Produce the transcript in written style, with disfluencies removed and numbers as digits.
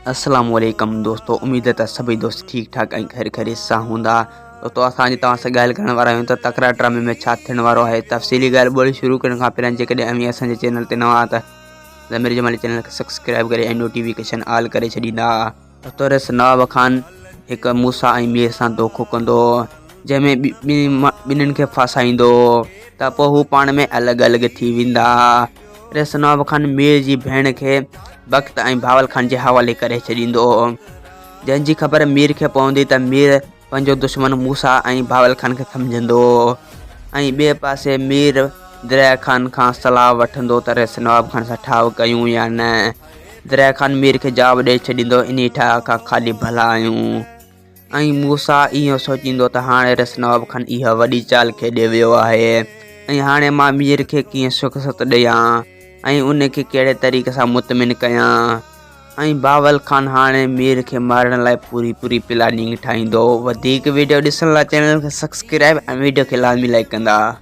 अस्सलामुअलैकुम दोस्तों, उम्मीद है सभी दोस्त ठीक ठाक ऐं खैर खैरियत सां हूंदा। तो असांजी तव्हां सां ॻाल्हि करण वारा आहियूं त तकरार ड्रामे में छा थियण वारो आहे। तफ़सीली ॻाल्हि ॿोली शुरू करण खां पहिरियों जेकॾहिं अव्हां असांजे चैनल ते नवां त ज़मीर जमाली चैनल खे सब्सक्राइब करे ऐं नोटिफिकेशन ऑल करे छॾींदा। तोरेस नवाब ख़ान हिकु मूसा ऐं मीर सां धोखो कंदो, जंहिंमें ॿिन्हिनि खे फासाईंदो त पोइ हू पाण में अलॻि अलॻि थी वेंदा। रेस नवाब ख़ान मीर जी भेण खे बख़्त ऐं भावल ख़ान जे हवाले करे छॾींदो, जंहिंजी ख़बर मीर खे पवंदी त मीर पंहिंजो दुश्मन मूसा ऐं भावल ख़ान खे सम्झंदो। ऐं ॿिए पासे मीर दरिया ख़ान खां सलाह वठंदो त रेस नवाब ख़ान सां ठाव कयूं या न। दरिया ख़ान मीर खे जवाबु ॾेई छॾींदो, इन ठाह खां ख़ाली भला आहियूं। ऐं मूसा इहो सोचींदो त हाणे रेस नवाब ख़ान इहा वॾी चाल खेॾे वियो आहे ऐं हाणे मां मीर खे कीअं शिकस्त ॾियां ऐं उन खे कहिड़े तरीक़े सां मुतमिन कयां। ऐं भावल ख़ान हाणे मीर खे मारण लाइ पूरी प्लानिंग ठाहींदो। वधीक वीडियो ॾिसण लाइ चैनल खे सब्सक्राइब ऐं वीडियो खे लाज़मी लाइक कंदा।